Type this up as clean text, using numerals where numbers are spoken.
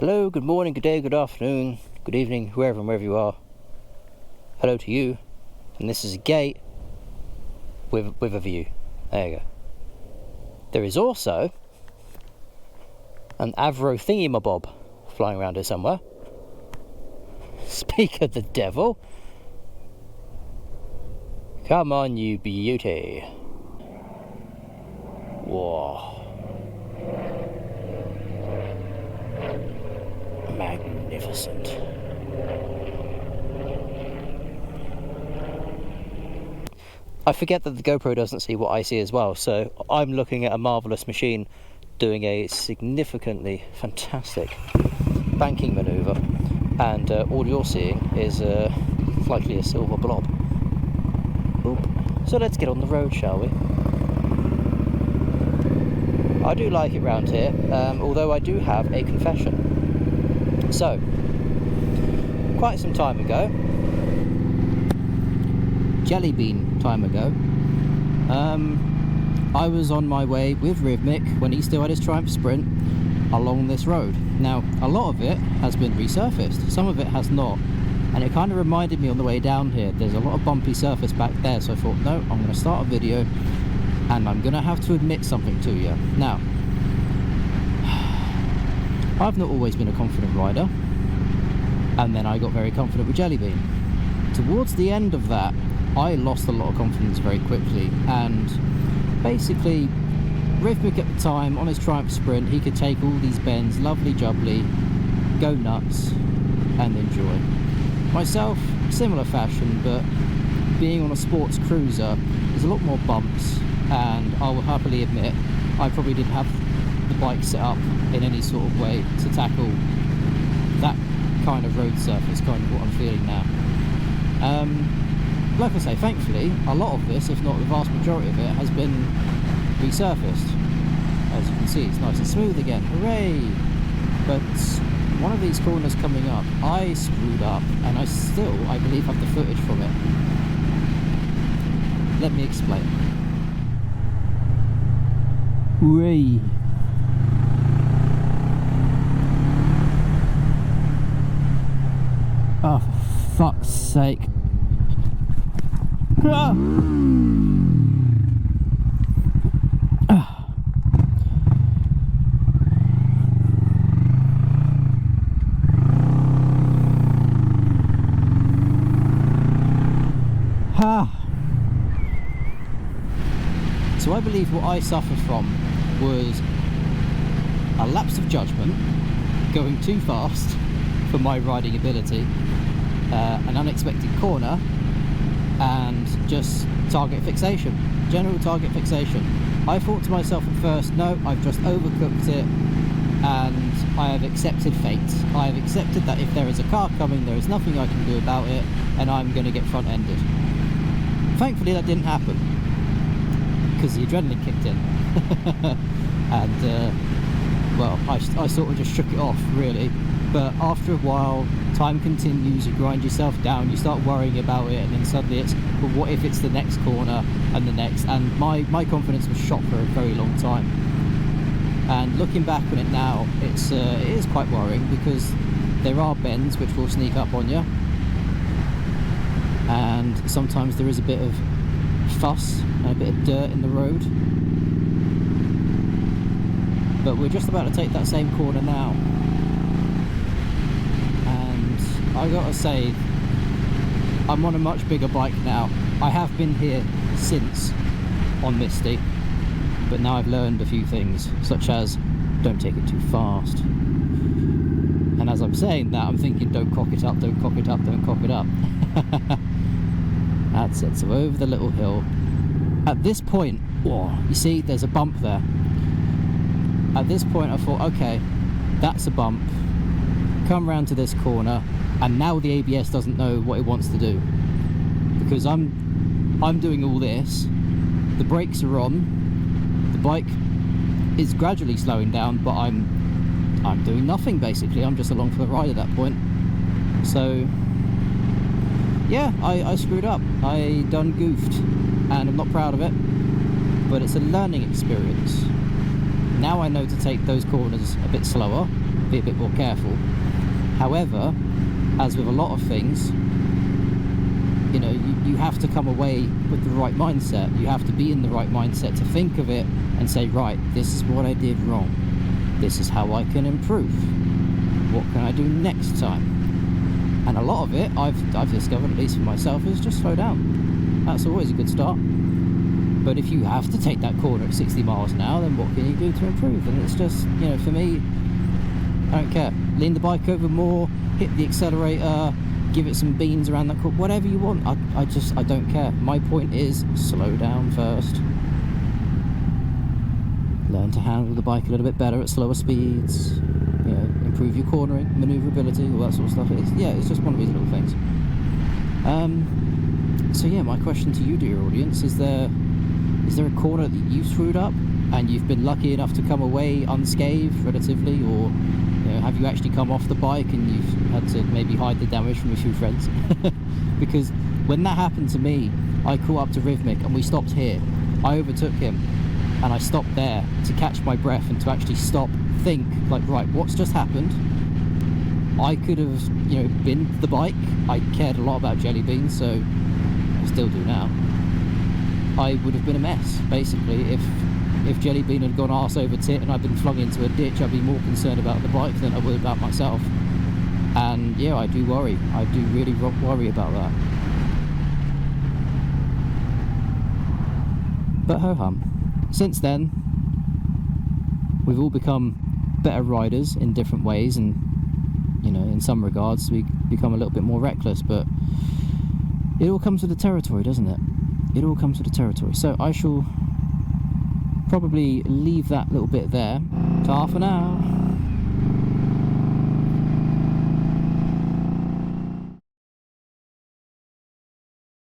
Hello, good morning, good day, good afternoon, good evening, whoever and wherever you are. Hello to you. And this is a gate with a view. There you go. There is also an Avro thingy-mabob flying around here somewhere. Speak of the devil. Come on, you beauty. Whoa. Magnificent. I forget that the GoPro doesn't see what I see as well, so I'm looking at a marvellous machine doing a significantly fantastic banking manoeuvre, and all you're seeing is likely a silver blob. Oop. So let's get on the road, shall we? I do like it round here, although I do have a confession. So, quite some time ago, Jellybean time ago, I was on my way with Rhythmic when he still had his Triumph Sprint along this road. Now, a lot of it has been resurfaced, some of it has not, and it kind of reminded me on the way down here, there's a lot of bumpy surface back there, so I thought, no, I'm going to start a video and I'm going to have to admit something to you. Now, I've not always been a confident rider, and then I got very confident with Jellybean. Towards the end of that, I lost a lot of confidence very quickly, and basically Rhythmic at the time on his Triumph Sprint, he could take all these bends, lovely jubbly, go nuts and enjoy. Myself, similar fashion, but being on a sports cruiser, there's a lot more bumps, and I will happily admit I probably didn't have the bike set up in any sort of way to tackle that kind of road surface, kind of what I'm feeling now. Like I say, thankfully, a lot of this, if not the vast majority of it, has been resurfaced. As you can see, it's nice and smooth again, hooray! But one of these corners coming up, I screwed up, and I believe, have the footage from it. Let me explain. Hooray! Oh, for fuck's sake. Ah. So I believe what I suffered from was a lapse of judgment, going too fast for my riding ability, an unexpected corner, and just target fixation, general target fixation. I thought to myself at first, no, I've just overcooked it and I have accepted fate. I have accepted that if there is a car coming, there is nothing I can do about it, and I'm going to get front-ended. Thankfully that didn't happen, because the adrenaline kicked in. And well, I sort of just shook it off, really. But after a while, time continues, you grind yourself down, you start worrying about it, and then suddenly it's, well, what if it's the next corner and the next? And my confidence was shot for a very long time. And looking back on it now, it is quite worrying, because there are bends which will sneak up on you, and sometimes there is a bit of fuss and a bit of dirt in the road. But we're just about to take that same corner now. I gotta say, I'm on a much bigger bike now. I have been here since on Misty, but now I've learned a few things, such as don't take it too fast. And as I'm saying that, I'm thinking, don't cock it up, don't cock it up, don't cock it up. That's it. So over the little hill. At this point, whoa, you see, there's a bump there. At this point, I thought, okay, that's a bump. Come round to this corner. And now the ABS doesn't know what it wants to do, because I'm doing all this, the brakes are on, the bike is gradually slowing down, but I'm doing nothing basically. I'm just along for the ride at that point. So yeah, I screwed up, I done goofed, and I'm not proud of it, but it's a learning experience. Now I know to take those corners a bit slower, be a bit more careful. However, as with a lot of things, you know, you have to come away with the right mindset. You have to be in the right mindset to think of it and say, right, this is what I did wrong. This is how I can improve. What can I do next time? And a lot of it, I've discovered, at least for myself, is just slow down. That's always a good start. But if you have to take that corner at 60 miles an hour, then what can you do to improve? And it's just, you know, for me, I don't care. Lean the bike over more, hit the accelerator, give it some beans around that corner, whatever you want. I don't care. My point is, slow down first. Learn to handle the bike a little bit better at slower speeds. You know, improve your cornering, manoeuvrability, all that sort of stuff. It's just one of these little things. So yeah, my question to you, dear audience, is there a corner that you screwed up and you've been lucky enough to come away unscathed relatively, or you know, have you actually come off the bike and you've had to maybe hide the damage from a few friends? Because when that happened to me, I caught up to Rhythmic and we stopped here. I overtook him and I stopped there to catch my breath and to actually stop, think, like, right, what's just happened? I could have, you know, binned the bike. I cared a lot about Jellybean, so I still do now. I would have been a mess, basically. If Jellybean had gone arse over tit and I'd been flung into a ditch, I'd be more concerned about the bike than I would about myself. And yeah, I do worry. I do really worry about that. But ho-hum. Since then, we've all become better riders in different ways, and you know, in some regards we become a little bit more reckless, but it all comes with the territory, doesn't it? It all comes with the territory. So I shall probably leave that little bit there. Ta for now.